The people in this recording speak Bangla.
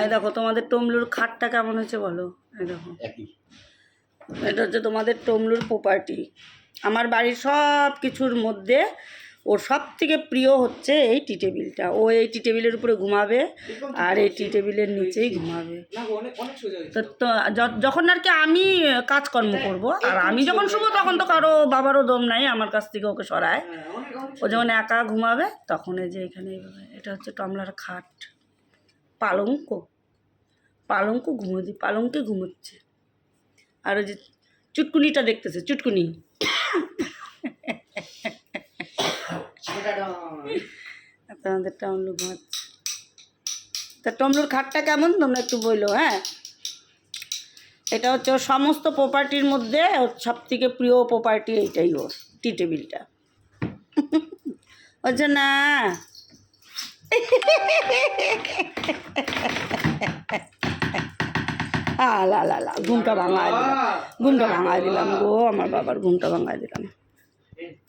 এই দেখো তোমাদের টমলুর খাটটা কেমন হয়েছে বলো। এই দেখো এটা হচ্ছে তোমাদের টমলুর প্রপার্টি। আমার বাড়ির সব কিছুর মধ্যে ওর সব থেকে প্রিয় হচ্ছে এই টি টেবিলটা। ও এই টি টেবিলের উপরে ঘুমাবে আর এই টি টেবিলের নিচেই ঘুমাবে। তো যখন আর কি আমি কাজকর্ম করব আর আমি যখন শুবো তখন তো কারো বাবারও দম নাই আমার কাছ থেকে ওকে সরায়। ও যখন একা ঘুমাবে তখন এই যে এখানে এইভাবে। এটা হচ্ছে টমলার খাট। পালঙ্ক পালঙ্ক পালঙ্কে ঘুমোচ্ছে। আর ওই যে চুটকুনিটা দেখতেছে, চুটকুনি তোমাদের টমলু ঘুমাচ্ছে। তা টমলুর খাটটা কেমন তোমরা একটু বললো। হ্যাঁ, এটা হচ্ছে ওর সমস্ত প্রপার্টির মধ্যে ওর সব থেকে প্রিয় প্রপার্টি এইটাই, ওর টি টেবিলটা। হচ্ছে না লা লা লা ঘুমটা ভাঙায় দিলাম, ঘুমটা ভাঙায় দিলাম গো, আমার বাবার ঘুমটা ভাঙায় দিলাম।